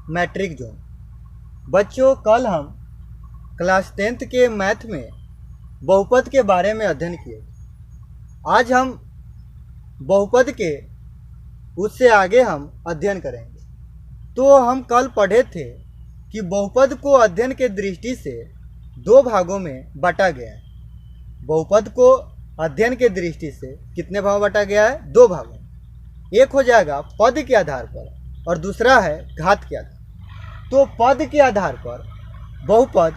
Matric zone. बच्चों, कल हम क्लास 10th के मैथ में बहुपद के बारे में अध्ययन किए। आज हम बहुपद के उससे आगे हम अध्ययन करेंगे। तो हम कल पढ़े थे कि बहुपद को अध्ययन के दृष्टि से दो भागों में बांटा गया है। बहुपद को अध्ययन के दृष्टि से कितने भाग बांटा गया है? दो भागों में। एक हो जाएगा पद के आधार पर और दूसरा है घात के आधार। तो पद के आधार पर बहुपद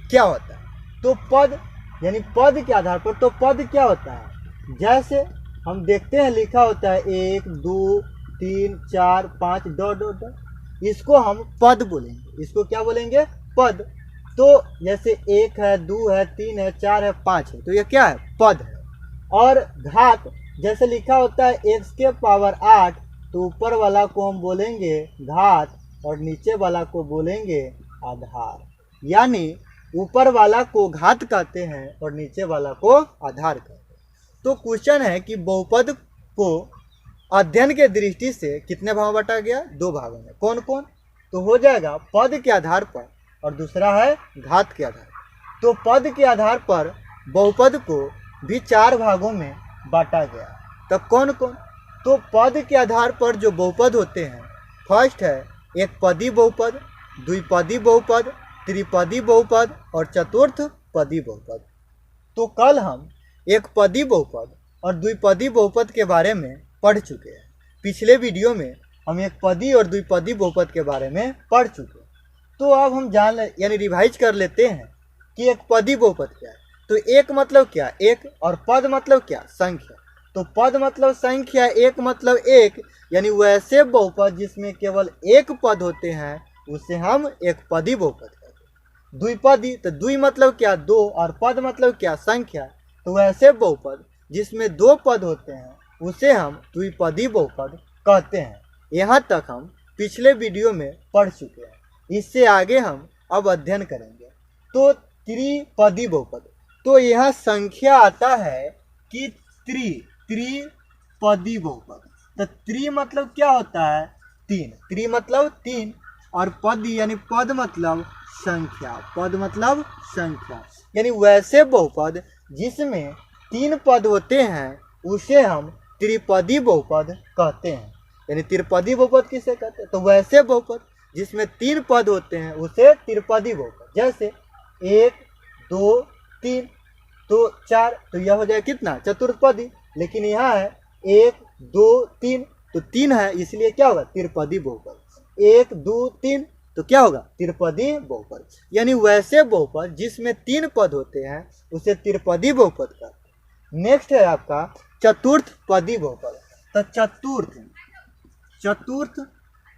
क्या होता है? तो पद यानी पद के आधार पर तो पद क्या होता है? जैसे हम देखते हैं लिखा होता है 1 2 3 4 5 डॉट डॉट डॉट, इसको हम पद बोलेंगे। इसको क्या बोलेंगे? पद। तो जैसे 1 है, 2 है, 3 है, 4 है, 5 है, तो ये क्या है? पद है। और घात जैसे लिखा होता है x के पावर 8, तो ऊपर वाला को हम बोलेंगे घात और नीचे वाला को बोलेंगे आधार। यानी ऊपर वाला को घात कहते हैं और नीचे वाला को आधार कहते हैं। तो क्वेश्चन है कि बहुपद को अध्ययन के दृष्टि से कितने भाग बांटा गया? दो भागों में। कौन कौन? तो हो जाएगा पद के आधार पर और दूसरा है घात के आधार। तो पद के आधार पर बहुपद को भी 4 भागों में बांटा गया। तब कौन कौन? तो पद के आधार पर जो बहुपद होते हैं, फर्स्ट है एक पदी बहुपद, द्विपदी बहुपद, त्रिपदी बहुपद और चतुर्थ पदी बहुपद। तो कल हम एक पदी बहुपद और द्विपदी बहुपद के बारे में पढ़ चुके हैं। पिछले वीडियो में हम एक पदी और द्विपदी बहुपद के बारे में पढ़ चुके हैं। तो अब हम यानी रिवाइज कर लेते हैं कि एक पदी बहुपद क्या है। तो एक मतलब क्या? एक। और पद मतलब क्या? संख्या। तो पद मतलब संख्या, एक मतलब एक, यानी वैसे बहुपद जिसमें केवल एक पद होते हैं उसे हम एक पदी बहुपद कहते हैं। द्विपदी, तो द्वि मतलब क्या? दो, और पद मतलब क्या? संख्या। तो वैसे बहुपद जिसमें दो पद होते हैं उसे हम द्विपदी बहुपद कहते हैं। यहाँ तक हम पिछले वीडियो में पढ़ चुके हैं। इससे आगे हम अब अध्ययन करेंगे। तो त्रिपदी बहुपद, तो यहाँ संख्या आता है कि त्रिपदी बहुपद। तो त्रि मतलब क्या होता है? 3। त्रि मतलब 3 और पद यानी पद मतलब संख्या। पद मतलब संख्या, यानी वैसे बहुपद जिसमें 3 पद होते हैं उसे हम त्रिपदी बहुपद कहते हैं। यानी त्रिपदी बहुपद किसे कहते हैं? तो वैसे बहुपद जिसमें 3 पद होते हैं उसे त्रिपदी बहुपद। जैसे 1 2 3 तो 4, तो यह हो जाए कितना? चतुर्पदी। लेकिन यहाँ है 1 2 3, तो 3 है, इसलिए क्या होगा? त्रिपदी बहुपद। 1 2 3 तो क्या होगा? त्रिपदी बहुपद। यानी वैसे बहुपद जिसमें 3 पद होते हैं उसे त्रिपदी बहुपद कहते हैं। नेक्स्ट है आपका चतुर्थ पदी बहुपद। तो चतुर्थ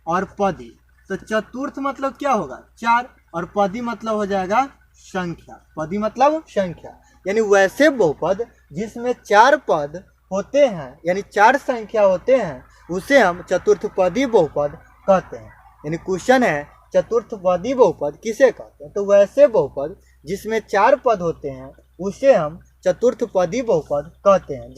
और पदी, तो चतुर्थ मतलब क्या होगा? 4, और पदी मतलब हो जाएगा संख्या। पदी मतलब संख्या, यानी वैसे बहुपद जिसमें 4 पद होते हैं यानी 4 संख्या होते हैं उसे हम चतुर्थ पदी बहुपद कहते हैं। यानी क्वेश्चन है चतुर्थपदी बहुपद किसे कहते हैं? तो वैसे बहुपद जिसमें 4 पद होते हैं उसे हम चतुर्थपदी बहुपद कहते हैं।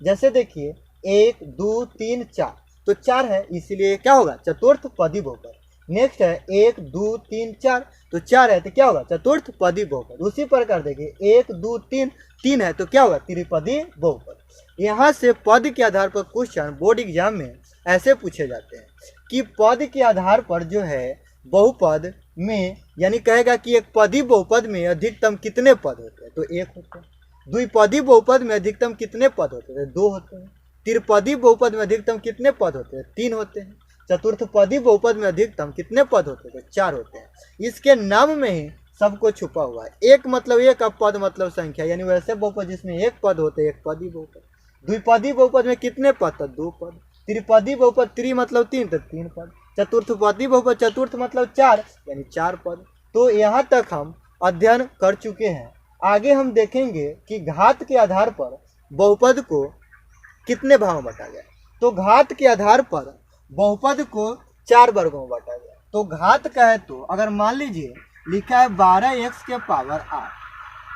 जैसे देखिए 1 2 3 4, तो 4 है, इसलिए क्या होगा? चतुर्थपदी बहुपद। नेक्स्ट है 1 2 3 4, तो 4 है तो क्या होगा? चतुर्थपदी बहुपद। उसी प्रकार देखिए 1 2 3 3 है तो क्या होगा? त्रिपदी बहुपद। यहाँ से पद के आधार पर क्वेश्चन बोर्ड एग्जाम में ऐसे पूछे जाते हैं कि पद के आधार पर जो है बहुपद में, यानी कहेगा कि एक पदी बहुपद में अधिकतम कितने पद होते हैं? तो 1 होते हैं। द्विपदी बहुपद में अधिकतम कितने पद होते हैं? 2 होते हैं। त्रिपदी बहुपद में अधिकतम कितने पद होते हैं? 3 होते हैं। चतुर्थपदी बहुपद में अधिकतम कितने पद होते हैं? तो 4 होते हैं। इसके नाम में ही सबको छुपा हुआ है। एक मतलब एक, अब पद मतलब संख्या, यानी वैसे बहुपद जिसमें 1 पद होते हैं, एक पदी बहुपद। द्विपदी बहुपद में कितने पद? तो 2 पद। त्रिपदी बहुपद, त्रि मतलब 3, तो 3 पद। चतुर्थपदी बहुपद, चतुर्थ मतलब 4, यानी 4 पद। तो यहाँ तक हम अध्ययन कर चुके हैं। आगे हम देखेंगे कि घात के आधार पर बहुपद को कितने भागों में बांटा गया। तो घात के आधार पर बहुपद को 4 वर्गों में बांटा गया। तो घात का है, तो अगर मान लीजिए लिखा है 12x के पावर 8,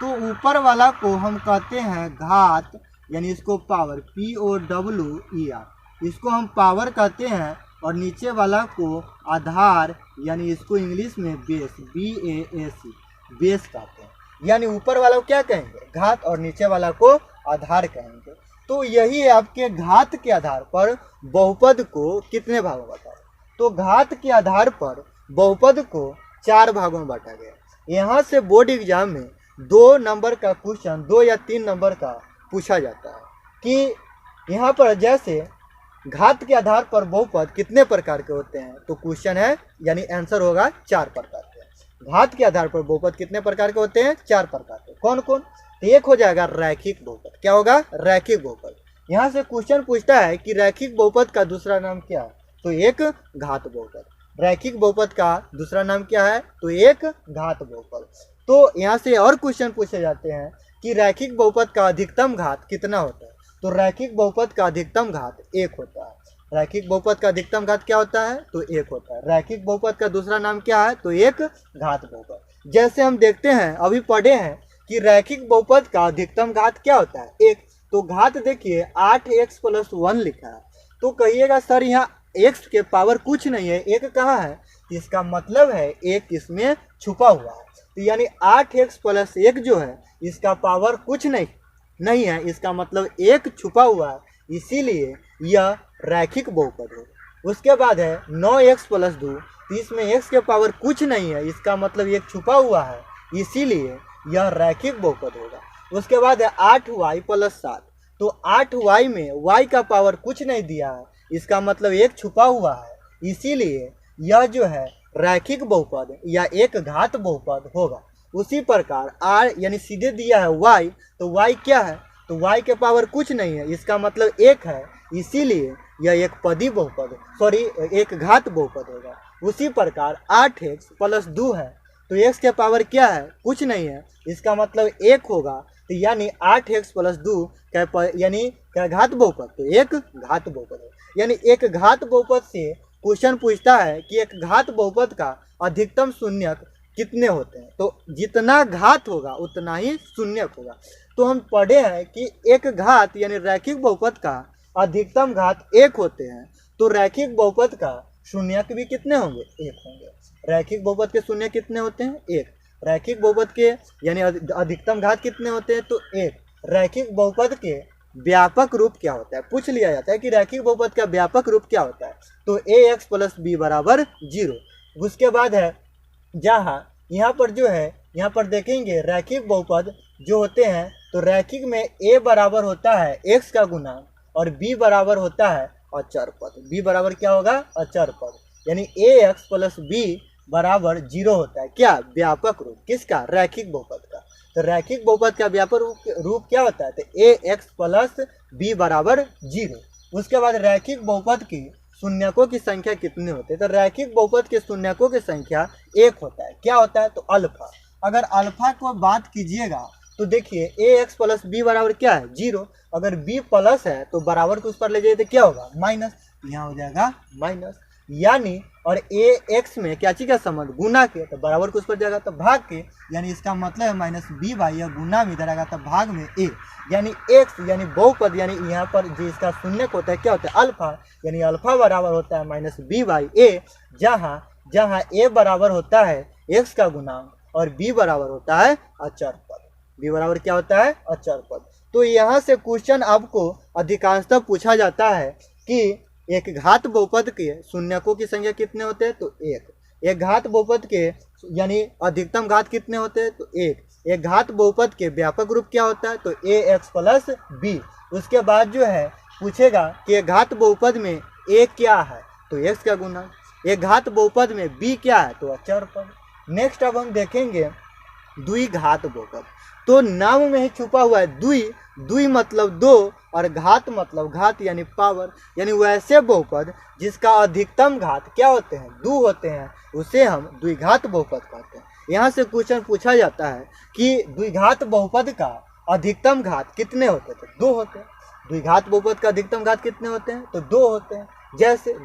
तो ऊपर वाला को हम कहते हैं घात, यानी इसको पावर POWER, इसको हम पावर कहते हैं और नीचे वाला को आधार यानी इसको इंग्लिश में बेस BAS बेस कहते हैं। यानी ऊपर वाला को क्या कहेंगे घात और नीचे वाला को आधार कहेंगे। तो यही है आपके घात के आधार पर बहुपद को कितने भागों में बांटा। तो घात के आधार पर बहुपद को 4 भागों में बांटा गया। यहाँ से बोर्ड एग्जाम में 2 नंबर का क्वेश्चन 2 या 3 नंबर का पूछा जाता है कि यहाँ पर जैसे घात के आधार पर बहुपद कितने प्रकार के होते हैं। तो क्वेश्चन है यानी आंसर होगा 4 प्रकार के। घात के आधार पर बहुपद कितने प्रकार के होते हैं 4 प्रकार के। कौन कौन। तो एक हो जाएगा रैखिक बहुपद। क्या होगा रैखिक बहुपद। यहाँ से क्वेश्चन पूछता है कि रैखिक बहुपद का दूसरा नाम क्या है। तो एक घात बहुपद। रैखिक बहुपद का दूसरा नाम क्या है। तो एक घात बहुपद। तो यहाँ से और क्वेश्चन पूछे जाते हैं कि रैखिक बहुपद का अधिकतम घात कितना होता है। तो रैखिक बहुपद का अधिकतम घात 1 होता है। रैखिक बहुपद का अधिकतम घात क्या होता है। तो 1 होता है। रैखिक बहुपद का दूसरा नाम क्या है। तो एक घात बहुपद। जैसे हम देखते हैं अभी पढ़े हैं कि रैखिक बहुपद का अधिकतम घात क्या होता है 1। तो घात देखिए 8x + 1 लिखा है। तो कहिएगा सर यहाँ x के पावर कुछ नहीं है, 1 कहाँ है। इसका मतलब है 1 इसमें छुपा हुआ है। तो यानी 8x + 1 जो है इसका पावर कुछ नहीं है, इसका मतलब 1 छुपा हुआ है, इसीलिए यह रैखिक बहुपद है। उसके बाद है 9x + 2। तो इसमें x के पावर कुछ नहीं है, इसका मतलब 1 छुपा हुआ है, इसीलिए यह रैखिक बहुपद होगा। उसके बाद है 8y + 7। तो 8y में y का पावर कुछ नहीं दिया है, इसका मतलब 1 छुपा हुआ है, इसीलिए यह जो है रैखिक बहुपद या एक घात बहुपद होगा। उसी प्रकार r यानी सीधे दिया है y। तो y क्या है। तो y के पावर कुछ नहीं है, इसका मतलब 1 है, इसीलिए यह एक पदी बहुपद एक घात बहुपद होगा। उसी प्रकार 8x + 2 है। तो x के पावर क्या है कुछ नहीं है, इसका मतलब 1 होगा। तो यानी 8x + 2 यानी क्या घात बहुपद। तो एक घात बहुपद है। यानी एक घात बहुपद से क्वेश्चन पूछता है कि एक घात बहुपद का अधिकतम शून्यक कितने होते हैं। तो जितना घात होगा उतना ही शून्यक होगा। तो हम पढ़े हैं कि एक घात यानी रैखिक बहुपद का अधिकतम घात 1 होते हैं। तो रैखिक बहुपद का शून्यक भी कितने होंगे 1 होंगे। रैखिक बहुपद के शून्य कितने होते हैं 1। रैखिक बहुपद के यानी अधिकतम घात कितने होते हैं तो 1। रैखिक बहुपद के व्यापक रूप क्या होता है, पूछ लिया जाता है कि रैखिक बहुपद का व्यापक रूप क्या होता है। तो ax + b = 0। उसके बाद है जहाँ यहाँ पर जो है यहाँ पर देखेंगे रैखिक बहुपद जो होते हैं। तो रैखिक में a बराबर होता है x का गुणांक और b बराबर होता है अचर पद। b बराबर क्या होगा अचर पद। यानी ax + b = 0 होता है। क्या व्यापक रूप किसका रैखिक बहुपद का। तो रैखिक बहुपद का व्यापक रूप क्या होता है। तो ax + b = 0। उसके बाद रैखिक बहुपद की शून्यकों की संख्या कितने होते हैं। तो रैखिक बहुपद के शून्यकों की संख्या 1 होता है। क्या होता है तो अल्फा। अगर अल्फा को बात कीजिएगा तो देखिए ax + b = क्या है 0। अगर b प्लस है तो बराबर को उस पर ले जाइए तो क्या होगा माइनस। यहाँ हो जाएगा माइनस। यानी और ax में क्या चीज का संबंध गुना के, तो बराबर को उस पर जाएगा तो भाग के, यानी इसका मतलब है -b/, या गुना में इधर आएगा तो भाग में a। यानी x यानी बहुपद यानी यहाँ पर जो इसका शून्यक होता है क्या होता है अल्फा। यानी अल्फा बराबर होता है -b/a। जहाँ a बराबर होता है x का गुणांक और b बराबर होता है अचर पद। b बराबर क्या होता है अचर पद। तो यहाँ से क्वेश्चन आपको अधिकांशतः पूछा जाता है कि एक घात बहुपद के शून्यकों की संख्या कितने होते हैं तो 1। एक घात बहुपद के यानी अधिकतम घात कितने होते हैं तो 1। एक घात बहुपद के व्यापक रूप क्या होता है तो ax + b। उसके बाद जो है पूछेगा कि एक घात बहुपद में a क्या है तो x का गुणांक। एक घात बहुपद में b क्या है तो अचर पद। नेक्स्ट अब हम देखेंगे द्विघात बहुपद। तो नाम में ही छुपा हुआ है द्वि मतलब 2 और घात मतलब घात यानी पावर। यानी वैसे बहुपद जिसका अधिकतम घात क्या होते हैं 2 होते हैं, उसे हम द्विघात बहुपद कहते हैं। यहाँ से क्वेश्चन पूछा जाता है कि द्विघात बहुपद का अधिकतम घात कितने होते हैं तो 2 होते हैं। द्विघात बहुपद का अधिकतम घात कितने होते हैं तो 2 होते हैं।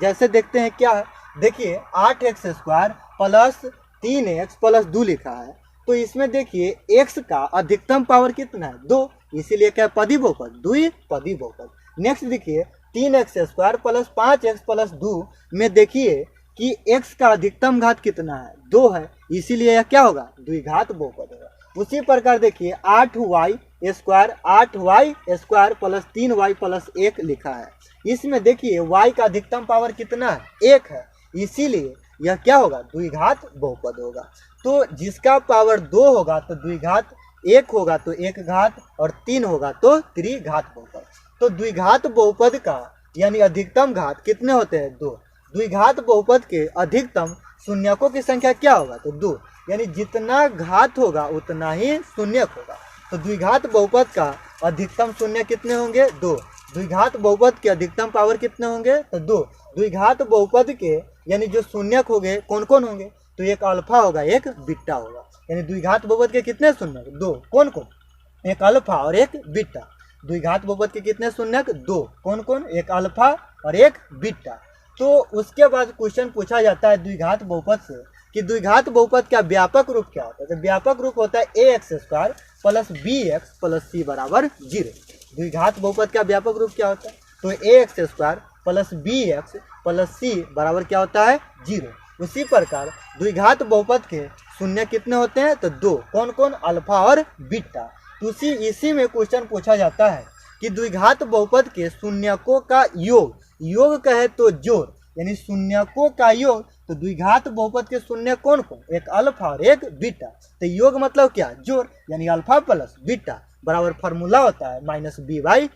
जैसे देखते हैं क्या है। देखिए 8x² + 3x + 2 लिखा है। तो इसमें देखिए x का अधिकतम पावर कितना है 2, इसीलिए क्या पदी बहुपद द्विपदी बहुपद। नेक्स्ट देखिए 3x² प्लस 5x प्लस 2 में देखिए कि x का अधिकतम घात कितना है, 2 है, इसीलिए यह क्या होगा, द्विघात बहुपद होगा। उसी प्रकार देखिए 8y² प्लस 3y प्लस 1 लिखा है, इसमें देखिए y का अधिकतम पावर कितना है, 1 है, इसीलिए यह क्या होगा, द्विघात बहुपद होगा। तो जिसका पावर 2 होगा तो द्विघात, 1 होगा तो 1 घात और 3 होगा तो त्रिघात बहुपद। तो द्विघात बहुपद का यानी अधिकतम घात कितने होते हैं, 2। द्विघात बहुपद के अधिकतम शून्यकों की संख्या क्या होगा, तो 2, यानी जितना घात होगा उतना ही शून्यक होगा। तो द्विघात बहुपद का अधिकतम शून्य कितने होंगे, 2। द्विघात बहुपद के अधिकतम पावर कितने होंगे, तो 2। द्विघात बहुपद के यानी जो शून्यक होंगे कौन कौन होंगे, तो एक अल्फा होगा, एक बीटा होगा। यानी द्विघात बहुपद के कितने शून्यक, 2। कौन कौन, एक अल्फा और एक बीटा। द्विघात बहुपद के कितने शून्यक, 2। कौन कौन, एक अल्फा और एक बीटा। तो उसके बाद क्वेश्चन पूछा जाता है द्विघात बहुपद से कि द्विघात बहुपद का व्यापक रूप क्या होता है। तो व्यापक रूप होता है ax² plus bx plus c बराबर 0। द्विघात बहुपद का व्यापक रूप क्या होता है, तो ax² plus bx plus c बराबर क्या होता है, 0। उसी प्रकार द्विघात बहुपद के शून्य कितने होते हैं, तो 2। कौन कौन, अल्फा और बीटा। तो इसी में क्वेश्चन पूछा जाता है कि द्विघात बहुपद के शून्यकों का योग, योग कहे तो जोड़, यानी शून्यकों का योग। तो द्विघात बहुपद के शून्य कौन कौन, एक अल्फा और एक बीटा। तो योग मतलब क्या, जोड़, यानी अल्फा प्लस बीटा बराबर फार्मूला होता है -b/a।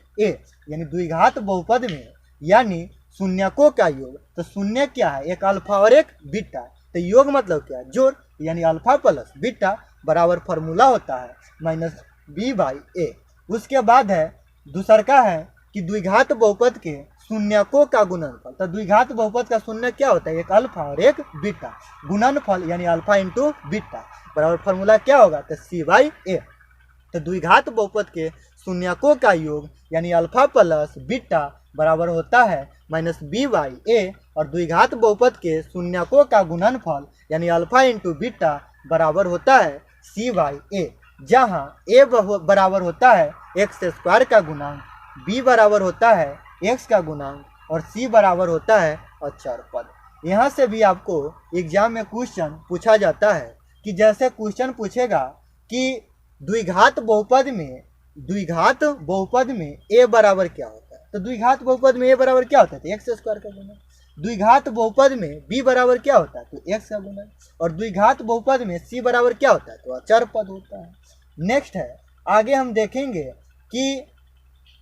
यानी द्विघात बहुपद में यानी शून्यकों का योग, तो शून्य क्या है, एक अल्फा और एक बीटा। तो योग मतलब क्या, जोड़, यानी अल्फा प्लस बीटा बराबर फार्मूला होता है -b/a। उसके बाद है दूसर का है कि द्विघात बहुपद के शून्यकों का गुणनफल। तो द्विघात बहुपद का शून्य क्या होता है, एक अल्फा और एक बीटा, गुणनफल यानी अल्फा इंटू बीटा बराबर फार्मूला क्या होगा, तो c/a। तो द्विघात बहुपद के शून्यकों का योग यानी अल्फा प्लस बीटा बराबर होता है -b/a, और द्विघात बहुपद के शून्यकों का गुणनफल यानी अल्फा इंटू बीटा बराबर होता है c/a, जहाँ a बराबर होता है x² का गुणांक, b बराबर होता है x का गुणांक और c बराबर होता है अचर पद। यहाँ से भी आपको एग्जाम में क्वेश्चन पूछा जाता है कि जैसे क्वेश्चन पूछेगा कि द्विघात बहुपद में a बराबर क्या होता है। तो द्विघात बहुपद में a बराबर क्या होता है, तो x² का गुणन। द्विघात बहुपद में b बराबर क्या होता है, तो x का गुणन। और द्विघात बहुपद में c बराबर क्या होता है, तो अचर पद होता है। नेक्स्ट है, आगे हम देखेंगे कि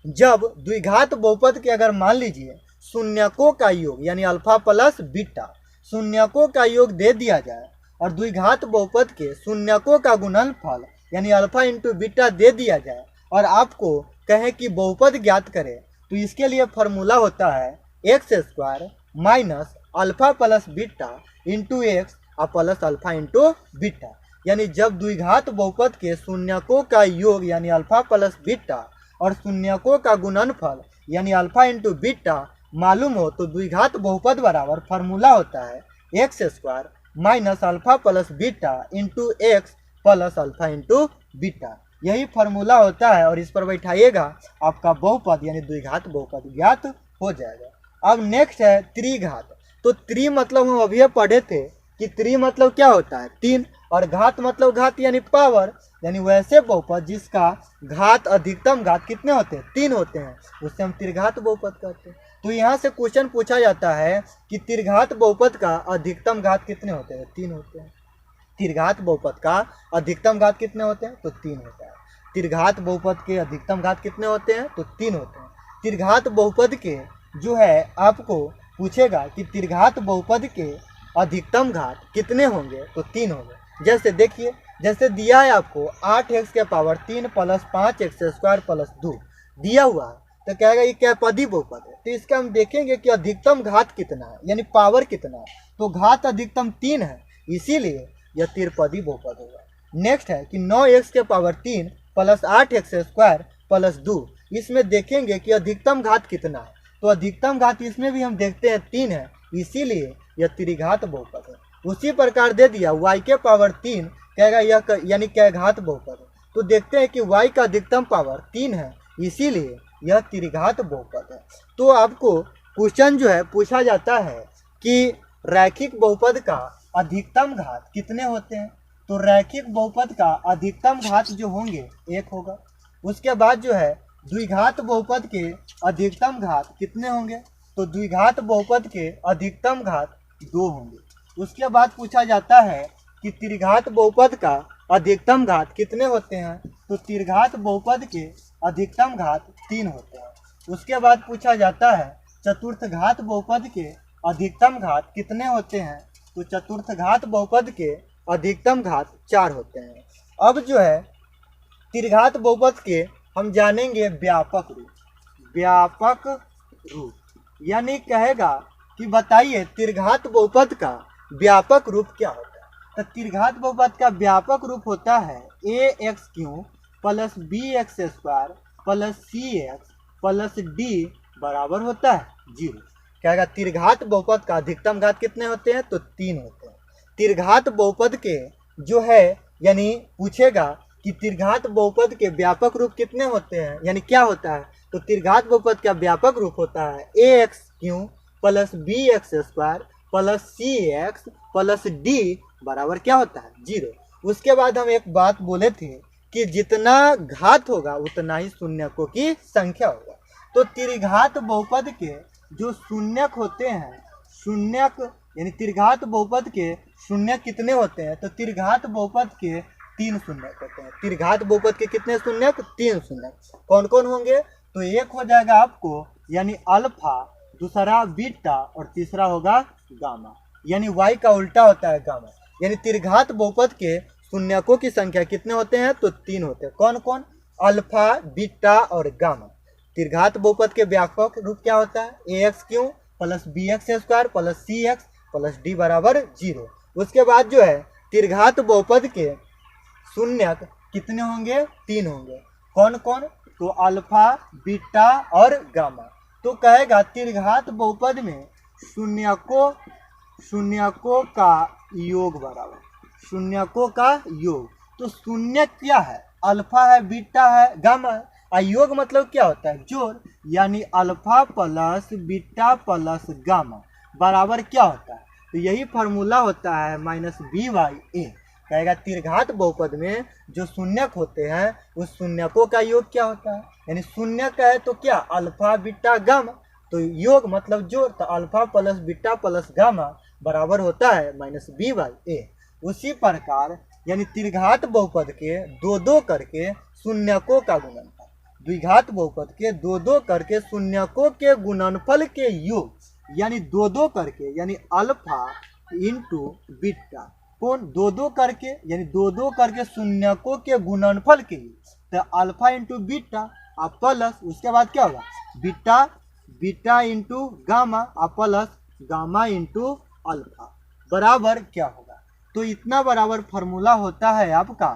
जब द्विघात बहुपद के अगर मान लीजिए शून्यकों का योग यानी अल्फा प्लस बीटा, शून्यकों का योग दे दिया जाए और द्विघात बहुपद के शून्यकों का गुणनफल यानी अल्फा इंटू बीटा दे दिया जाए और आपको कहें कि बहुपद ज्ञात करें, तो इसके लिए फॉर्मूला होता है x² minus alpha plus beta into x plus alpha into beta. यानी जब द्विघात बहुपद के शून्यकों का योग यानी अल्फा प्लस बीटा और शून्यकों का गुणनफल यानी अल्फा इंटू बीटा मालूम हो, तो द्विघात बहुपद बराबर फार्मूला होता है x² minus alpha plus beta into x plus alpha into beta. यही फार्मूला होता है और इस पर बैठाइएगा आपका बहुपद यानी द्विघात बहुपद ज्ञात हो जाएगा। अब नेक्स्ट है त्रिघात। तो त्रि मतलब हम अभी पढ़े थे कि त्रि मतलब क्या होता है, 3, और घात मतलब घात यानी पावर, यानी वैसे बहुपद जिसका घात अधिकतम घात कितने होते हैं, 3 होते हैं, उससे हम त्रिघात बहुपद कहते हैं। तो यहाँ से क्वेश्चन पूछा जाता है कि त्रिघात बहुपद का अधिकतम घात कितने होते हैं, 3 होते हैं। त्रिघात बहुपद का अधिकतम घात कितने होते हैं, तो 3 होता है। त्रिघात बहुपद के अधिकतम घात कितने होते हैं, तो 3 होते हैं। त्रिघात बहुपद के जो है आपको पूछेगा कि त्रिघात बहुपद के अधिकतम घात कितने होंगे, तो 3 होंगे। जैसे देखिए, जैसे दिया है आपको 8x के पावर 3 प्लस 5x² प्लस 2 दिया हुआ है, तो कहेगा ये क्या पदी बहुपद है। तो इसका हम देखेंगे कि अधिकतम घात कितना है यानी पावर कितना है, तो घात अधिकतम 3 है, इसीलिए यह त्रिपदी बहुपद होगा। नेक्स्ट है कि 9x के पावर 3 प्लस 8x² प्लस 2, इसमें देखेंगे कि अधिकतम घात कितना है, तो अधिकतम घात इसमें भी हम देखते हैं 3 है, इसीलिए यह त्रिघात बहुपद है। उसी प्रकार दे दिया y के पावर 3, कहेगा यह यानी क्या घात बहुपद है। तो देखते हैं कि y का अधिकतम पावर 3 है, इसीलिए यह त्रिघात बहुपद है। तो आपको क्वेश्चन जो है पूछा जाता है कि रैखिक बहुपद का अधिकतम घात कितने होते हैं। तो रैखिक बहुपद का अधिकतम घात जो होंगे 1 होगा। उसके बाद जो है द्विघात बहुपद के अधिकतम घात कितने होंगे। तो द्विघात बहुपद के अधिकतम घात 2 होंगे। उसके बाद पूछा जाता है कि त्रिघात बहुपद का अधिकतम घात कितने होते हैं। तो त्रिघात बहुपद के अधिकतम घात 3 होते हैं। उसके बाद पूछा जाता है चतुर्थ घात बहुपद के अधिकतम घात कितने होते हैं। तो चतुर्थ घात बहुपद के अधिकतम घात 4 होते हैं। अब जो है त्रिघात बहुपद के हम जानेंगे व्यापक रूप। व्यापक रूप यानी कहेगा कि बताइए त्रिघात बहुपद का व्यापक रूप क्या होता है। तो त्रिघात बहुपद का व्यापक रूप होता है ax³ plus bx² plus cx plus d बराबर होता है 0। कहेगा त्रिघात बहुपद का अधिकतम घात कितने होते हैं। तो 3 होते हैं। त्रिघात बहुपद के जो है यानी पूछेगा कि त्रिघात बहुपद के व्यापक रूप कितने होते हैं यानी क्या होता है। तो त्रिघात बहुपद का व्यापक रूप होता है ax³ plus bx² plus cx plus d बराबर क्या होता है 0। उसके बाद हम एक बात बोले थे कि जितना घात होगा उतना ही शून्यकों की संख्या होगा। तो त्रिघात बहुपद के जो शून्यक होते हैं, शून्यक यानी त्रिघात बहुपद के शून्यक कितने होते हैं। तो त्रिघात बहुपद के 3 शून्यक होते हैं। त्रिघात बहुपद के कितने शून्यक 3 शून्यक। कौन कौन होंगे। तो एक हो जाएगा आपको यानी अल्फा, दूसरा बीटा और तीसरा होगा गामा। यानी y का उल्टा होता है गामा। यानी त्रिघात बहुपद के शून्यकों की संख्या कितने होते हैं। तो 3 होते हैं। कौन कौन। अल्फा, बीटा और गामा। त्रिघात बहुपद के व्यापक रूप क्या होता है ax³ plus bx² plus cx plus d बराबर 0। उसके बाद जो है त्रिघात बहुपद के शून्यक कितने होंगे 3 होंगे। कौन कौन। तो अल्फा, बीटा और गामा। तो कहेगा त्रिघात बहुपद में शून्यकों का योग बराबर शून्यकों का योग। तो शून्य क्या है। अल्फा है, बीटा है, गामा है। योग मतलब क्या होता है जोड़। यानी alpha plus beta plus gamma बराबर क्या होता है। तो यही फार्मूला होता है -b/a। कहेगा त्रिघात बहुपद में जो शून्यक होते हैं उस शून्यकों का योग क्या होता है। यानी शून्यक है तो क्या अल्फा, बीटा, गामा। तो योग मतलब जोड़। तो alpha plus beta plus gamma बराबर होता है -b/a। उसी प्रकार यानी त्रिघात बहुपद के 2-2 करके शून्यकों का गुणनफल। द्विघात बहुपद के 2-2 करके शून्यकों के गुणनफल के योग यानी 2-2 करके यानी अल्फा इंटू बीटा। कौन 2-2 करके यानी 2-2 करके शून्यकों के गुणनफल के योग। तो अल्फा इंटू बीटा आप प्लस उसके बाद क्या होगा बीटा इंटू गामा आप प्लस गामा इंटू अल्फा बराबर क्या होगा। तो इतना बराबर फार्मूला होता है आपका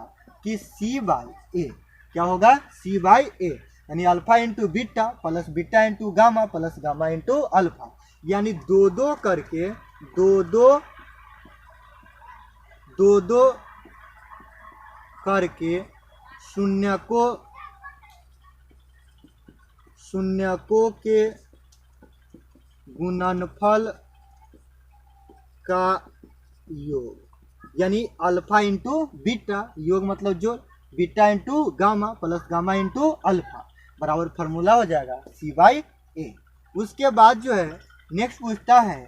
कि c/a। क्या होगा c/a यानी alpha into beta plus beta into gamma plus gamma into alpha. यानी 2-2 करके 2-2 करके शून्यकों के गुणनफल का योग यानी अल्फा इंटू बीटा योग मतलब जोड़ beta into gamma plus gamma into alpha बराबर फार्मूला हो जाएगा c/a। उसके बाद जो है नेक्स्ट पूछता है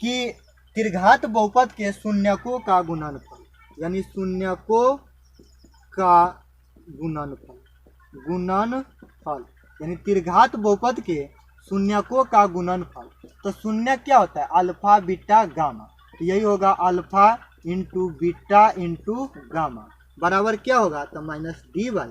कि त्रिघात बहुपद के शून्यकों का गुणनफल यानी शून्यकों का गुणनफल यानी त्रिघात बहुपद के शून्यकों का गुणनफल। तो शून्य क्या होता है अल्फा, बीटा, गामा। तो यही होगा alpha into beta into gamma बराबर क्या होगा। तो -d/a।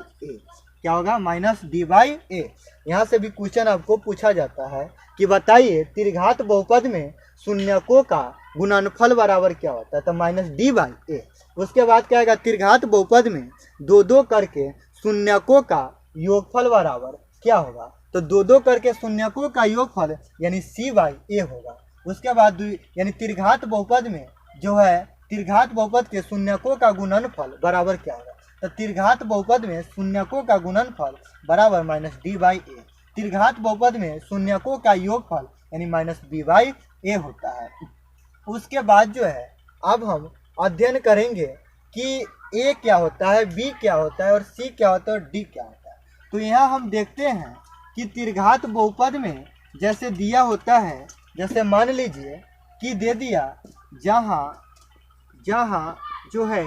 क्या होगा -d/a। यहाँ से भी क्वेश्चन आपको पूछा जाता है कि बताइए त्रिघात बहुपद में शून्यकों का गुणनफल बराबर क्या होता है। तो -d/a। उसके बाद क्या आएगा त्रिघात बहुपद में 2-2 करके शून्यकों का योगफल बराबर क्या होगा। तो 2-2 करके शून्यकों का योगफल यानी c/a होगा। उसके बाद यानी त्रिघात बहुपद में जो है त्रिघात बहुपद के शून्यकों का गुणनफल बराबर क्या होगा। तो त्रिघात बहुपद में शून्यकों का गुणनफल बराबर -d/a। त्रिघात बहुपद में शून्यकों का योगफल यानी माइनस बी बाई ए होता है। उसके बाद जो है अब हम अध्ययन करेंगे कि ए क्या होता है, बी क्या होता है और सी क्या होता है और डी क्या होता है। तो यहाँ हम देखते हैं कि त्रिघात बहुपद में जैसे दिया होता है, जैसे मान लीजिए कि दे दिया जहाँ जो है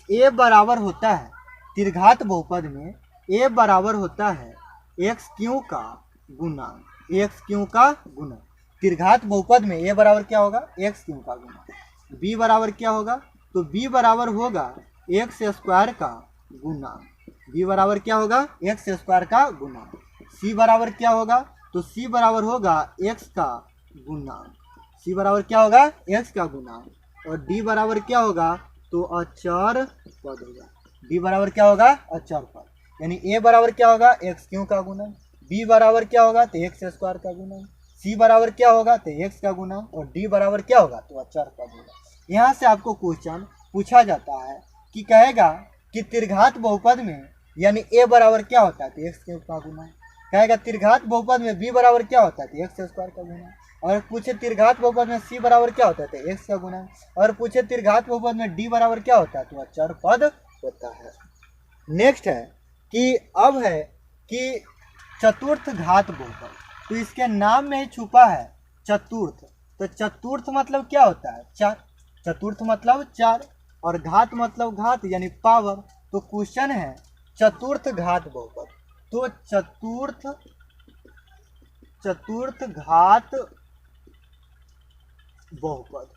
ए बराबर होता है, त्रिघात बहुपद में ए बराबर होता है एक्स क्यू का गुणा, एक्स क्यू का गुणा। त्रिघात बहुपद में ए बराबर क्या होगा, एक्स क्यू का गुणा। बी बराबर क्या होगा, तो बी बराबर होगा एक्स स्क्वायर का गुणा, बी बराबर क्या होगा, एक्स स्क्वायर का गुणा। सी बराबर क्या होगा, तो सी बराबर होगा एक्स का गुणा, सी बराबर क्या होगा, एक्स का गुणा। और डी बराबर क्या होगा, तो अचर पद होगा, डी बराबर क्या होगा, अचर पद। यानी ए बराबर क्या होगा, एक्स क्यू का गुणा, बी बराबर क्या होगा, तो एक्स स्क्वायर का गुणा, सी बराबर क्या होगा, तो एक्स का गुणा, और डी बराबर क्या होगा, तो अचर पद होगा। यहाँ से आपको क्वेश्चन पूछा जाता है कि कहेगा कि त्रिघात बहुपद में यानी ए बराबर क्या होता है, तो एक्स क्यूब का गुणा। कहेगा त्रिघात बहुपद में बी बराबर क्या होता है, तो एक्स स्क्वायर का गुणा। और पूछे त्रिघात बहुपद में सी बराबर क्या होता है, तो एक्स का गुणा। और पूछे त्रिघात बहुपद में डी बराबर क्या होता है, तो अचर पद होता है। नेक्स्ट है कि अब है कि चतुर्थ घात बहुपद, तो इसके नाम में ही छुपा है चतुर्थ। तो चतुर्थ मतलब क्या होता है, चार, चतुर्थ मतलब चार, और घात मतलब घात यानी पावर। तो क्वेश्चन है चतुर्थ घात बहुपद, तो चतुर्थ घात बहुपद।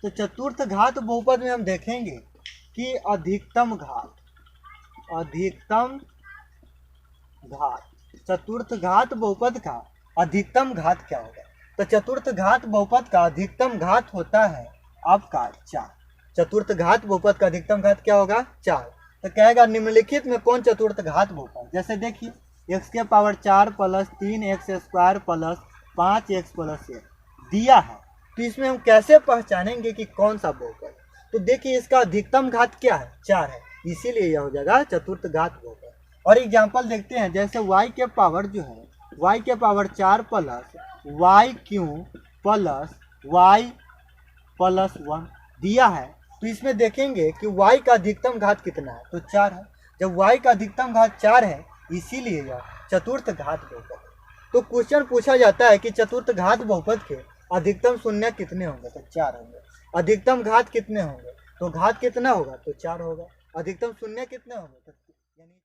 तो चतुर्थ घात बहुपद में हम देखेंगे कि अधिकतम घात, चतुर्थ घात बहुपद का अधिकतम घात क्या होगा। तो चतुर्थ घात बहुपद का अधिकतम घात होता है आपका चार। चतुर्थ घात बहुपद का अधिकतम घात क्या होगा, चार। तो कहेगा निम्नलिखित में कौन चतुर्थ घात बहुपद, जैसे देखिए एक्स के power 4 plus 3 x square plus 5 x plus 1 दिया है। तो इसमें हम कैसे पहचानेंगे कि कौन सा बहुपद। तो देखिए इसका अधिकतम घात क्या है, 4 है, इसीलिए यह हो जाएगा चतुर्थ घात बहुपद। और एग्जाम्पल देखते हैं, जैसे y के पावर जो है y के power 4 plus Y Q plus Y plus 1 दिया है। तो इसमें देखेंगे कि y का अधिकतम घात कितना है, तो 4 है। जब y का अधिकतम घात 4 है इसीलिए यह चतुर्थ घात बहुपद है। तो क्वेश्चन पूछा जाता है कि चतुर्थ घात बहुपद के अधिकतम शून्य कितने होंगे, तो 4 होंगे। अधिकतम घात कितने होंगे, तो घात कितना होगा, तो 4 होगा। अधिकतम शून्य कितने होंगे, तो यानी